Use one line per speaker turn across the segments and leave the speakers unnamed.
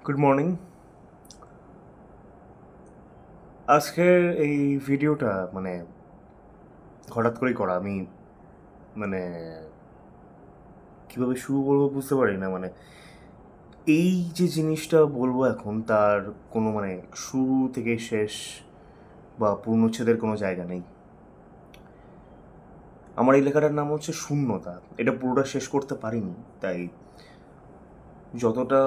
Good morning. আজকের এই ভিডিওটা হঠাৎ করেই করা। আমি মানে কীভাবে শুরু করবো বুঝতে পারি না। এই যে জিনিসটা বলবো এখন, তার কোনো শুরু থেকে শেষ বা পূর্ণচ্ছেদের কোনো জায়গা নেই। আমার এই লেখাটার নাম হচ্ছে শূন্যতা। এটা পুরোটা শেষ করতে পারিনি, তাই যতটা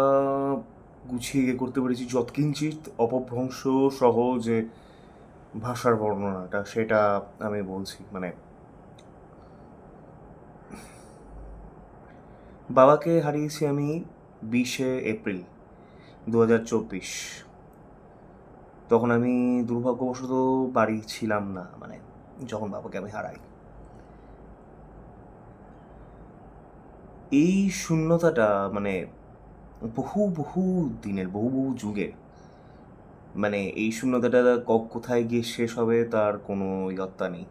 গুছিয়ে করতে পেরেছি, যৎকিঞ্চিত অপভ্রংশ সহ যে ভাষার বর্ণনাটা, সেটা আমি বলছি। বাবাকে হারিয়েছি আমি 20শে এপ্রিল 2024। তখন আমি দুর্ভাগ্যবশত বাড়ি ছিলাম না, যখন বাবাকে আমি হারাই। এই শূন্যতাটা বহু বহু দিনের, বহু বহু যুগের। এই শূন্যতাটা কোথায় গিয়ে শেষ হবে তার কোনো ইয়ত্তা নেই।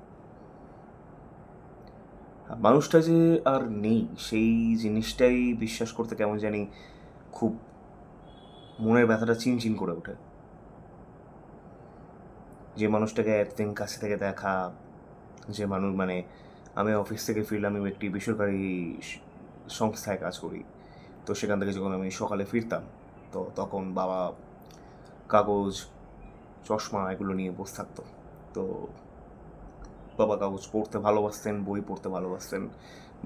মানুষটা যে আর নেই, সেই জিনিসটাই বিশ্বাস করতে কেমন জানি খুব মনের ব্যথাটা চিনচিন করে ওঠে। যে মানুষটাকে এতদিন কাছে থেকে দেখা, যে মানুষ আমি অফিস থেকে ফিরলাম, আমি একটি বেসরকারি সংস্থায় কাজ করি। তো সেখান থেকে যখন আমি সকালে ফিরতাম, তো তখন বাবা কাগজ, চশমা এগুলো নিয়ে বসে থাকতো। তো বাবা কাগজ পড়তে ভালোবাসতেন, বই পড়তে ভালোবাসতেন।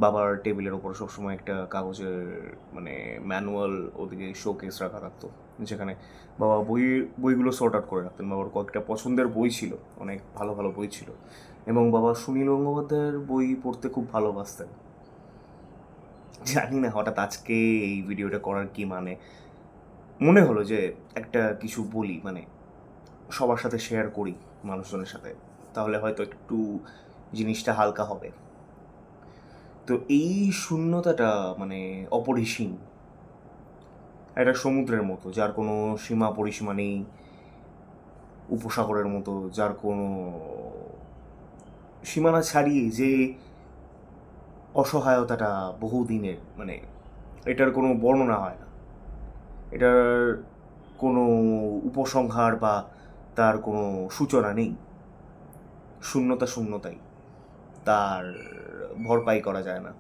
বাবার টেবিলের ওপর সবসময় একটা কাগজের ম্যানুয়াল ওদিকে শোকেস রাখা থাকতো, যেখানে বাবা বইগুলো সর্ট আউট করে রাখতেন। বাবার কয়েকটা পছন্দের বই ছিল, অনেক ভালো ভালো বই ছিল, এবং বাবা সুনীল গঙ্গোপাধ্যায়ের বই পড়তে খুব ভালোবাসতেন। জানি না হঠাৎ আজকে এই ভিডিওটা করার কি মনে হলো যে একটা কিছু বলি, সবার সাথে শেয়ার করি, মানুষজনের সাথে, তাহলে হয়তো একটু জিনিসটা হালকা হবে। তো এই শূন্যতাটা অপরিসীম, একটা সমুদ্রের মতো, যার কোনো সীমা পরিসীমা নেই, উপসাগরের মতো, যার কোনো সীমানা ছাড়িয়ে যে অসহায়তাটা বহুদিনের, এটার কোনো বর্ণনা হয় না, এটার কোনো উপসংহার বা তার কোনো সূচনা নেই। শূন্যতা শূন্যতাই, তার ভরপাই করা যায় না।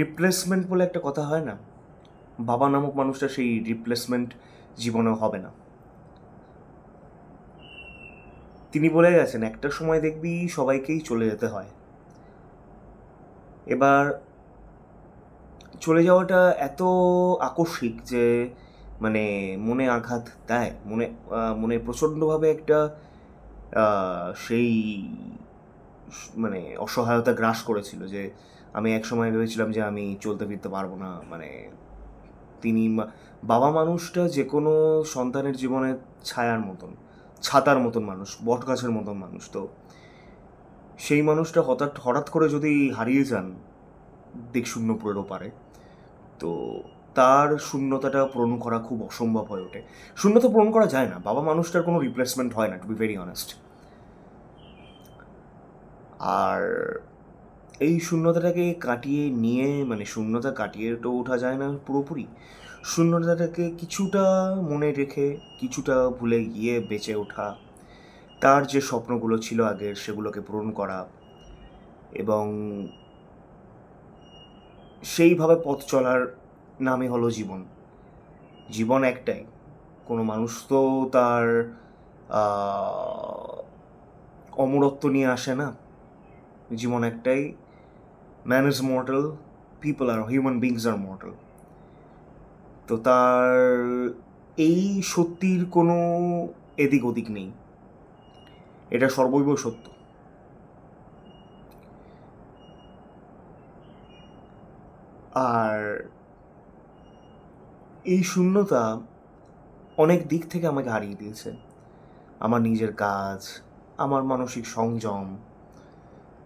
রিপ্লেসমেন্ট বলে একটা কথা হয় না, বাবা নামক মানুষটা সেই রিপ্লেসমেন্ট জীবনেও হবে না। তিনি বলে গেছেন, একটা সময় দেখবি সবাইকেই চলে যেতে হয়। এবার চলে যাওয়াটা এত আকস্মিক যে মনে আঘাত দেয়, মনে প্রচণ্ডভাবে একটা সেই অসহায়তা গ্রাস করেছিল। যে আমি এক সময় ভেবেছিলাম যে আমি চলতে ফিরতে পারবো না। তিনি বাবা মানুষটা যে কোনো সন্তানের জীবনে ছায়ার মতন, ছাতার মতন মানুষ, বটগাছের মতন মানুষ। তো সেই মানুষটা হঠাৎ করে যদি হারিয়ে যান দিকশূন্যপুরের ওপারে, তো তার শূন্যতাটা পূরণ করা খুব অসম্ভব হয়ে ওঠে। শূন্যতা পূরণ করা যায় না, বাবা মানুষটার কোনো রিপ্লেসমেন্ট হয় না, টু বি ভেরি অনেস্ট। আর এই শূন্যতাটাকে কাটিয়ে নিয়ে, শূন্যতা কাটিয়ে তো ওঠা যায় না পুরোপুরি। শূন্যতাটাকে কিছুটা মনে রেখে, কিছুটা ভুলে গিয়ে বেঁচে ওঠা, তার যে স্বপ্নগুলো ছিল আগের, সেগুলোকে পূরণ করা, এবং সেইভাবে পথ চলার নামই হলো জীবন। জীবন একটাই, কোনো মানুষ তো তার অমরত্ব নিয়ে আসে না। জীবন একটাই, man is mortal, people are human beings are mortal. তো তার এই সত্যির কোনো এদিক ওদিক নেই, এটা সর্বৈব সত্য। আর এই শূন্যতা অনেক দিক থেকে আমাকে হারিয়ে দিয়েছে। আমার নিজের কাজ, আমার মানসিক সংযম,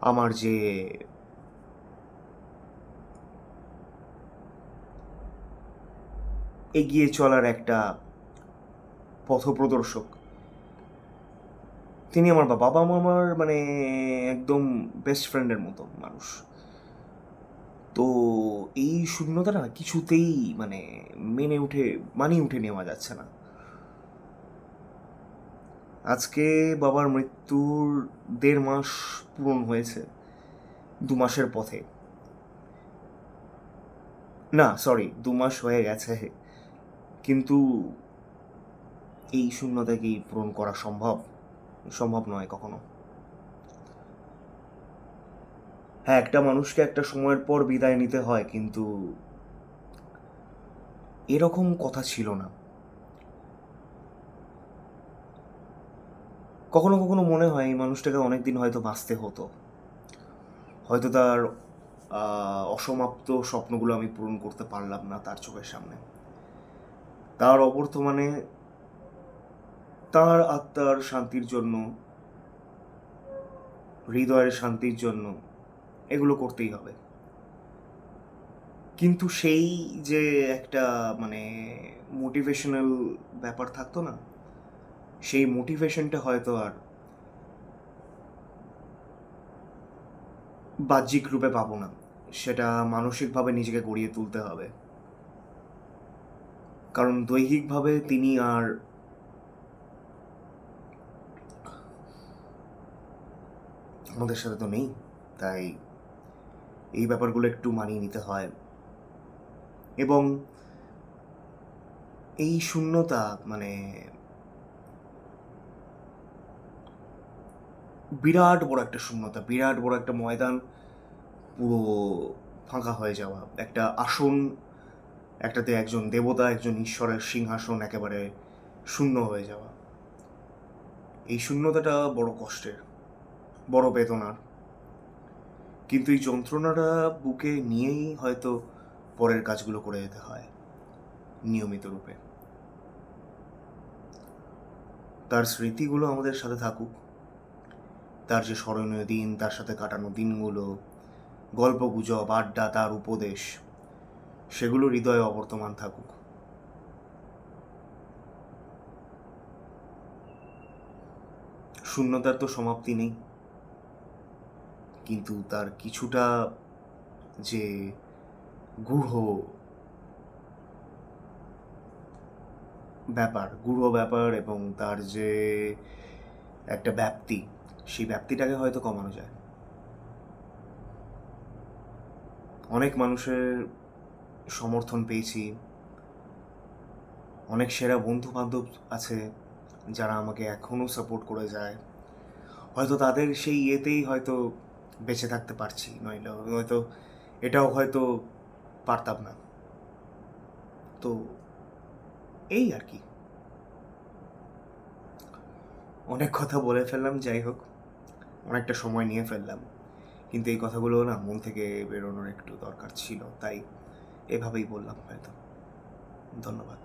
আমার যে এগিয়ে চলার একটা পথপ্রদর্শক, তিনি আমার বাবা আমার একদম বেস্ট ফ্রেন্ডের মতো মানুষ। তো এই শূন্যতা না কিছুতেই মানে মানিয়ে উঠে নেওয়া যাচ্ছে না। আজকে বাবার মৃত্যুর 1.5 মাস পূরণ হয়েছে, 2 মাসের পথে। না সরি, 2 মাস হয়ে গেছে, কিন্তু এই শূন্যতাকে পূরণ করা সম্ভব নয় কখনো। হ্যাঁ, একটা মানুষকে একটা সময়ের পর বিদায় নিতে হয়, কিন্তু এরকম কথা ছিল না। কখনো কখনো মনে হয় এই মানুষটাকে অনেকদিন হয়তো বাঁচতে হতো, হয়তো তার অসমাপ্ত স্বপ্নগুলো আমি পূরণ করতে পারলাম না তার চোখের সামনে। তার অবর্তমানে তার আত্মার শান্তির জন্য, হৃদয়ের শান্তির জন্য এগুলো করতেই হবে। কিন্তু সেই যে একটা মানে মোটিভেশনাল ব্যাপার থাকতো না, সেই মোটিভেশনটা হয়তো আর বাহ্যিক রূপে পাবো না। সেটা মানসিকভাবে নিজেকে গড়িয়ে তুলতে হবে, কারণ দৈহিকভাবে তিনি আর আমাদের সাথে তো নেই। তাই এই ব্যাপারগুলো একটু মানিয়ে নিতে হয়। এবং এই শূন্যতা মানে বিরাট বড় একটা শূন্যতা, বিরাট বড় একটা ময়দান পুরো ফাঁকা হয়ে যাওয়া, একটা আসন, একটাতে একজন দেবতা, একজন ঈশ্বরের সিংহাসন একেবারে শূন্য হয়ে যাওয়া। এই শূন্যতাটা বড় কষ্টের, বড় বেদনার, কিন্তু এই যন্ত্রণাটা বুকে নিয়েই হয়তো পরের কাজগুলো করে যেতে হয় নিয়মিত রূপে। তার স্মৃতিগুলো আমাদের সাথে থাকুক, তার যে স্মরণীয় দিন, তার সাথে কাটানো দিনগুলো, গল্পগুজব, আড্ডা, তার উপদেশ, সেগুলো হৃদয়ে অবর্তমান থাকুক। শূন্যতার তো সমাপ্তি নেই, কিন্তু তার কিছুটা যে গূঢ় ব্যাপার এবং তার যে একটা ব্যাপ্তি, সেই ব্যাপ্তিটাকে হয়তো কমানো যায়। অনেক মানুষের সমর্থন পেয়েছি, অনেক সেরা বন্ধু বান্ধব আছে যারা আমাকে এখনও সাপোর্ট করে যায়। হয়তো তাদের সেই ইয়েতেই হয়তো বেঁচে থাকতে পারছি, নয়তো এটাও হয়তো পারতাম না। তো এই আর কি, অনেক কথা বলে ফেললাম, যাই হোক, অনেকটা সময় নিয়ে ফেললাম, কিন্তু এই কথাগুলো না মন থেকে বেরোনোর একটু দরকার ছিল, তাই এভাবেই বললাম হয়তো। ধন্যবাদ।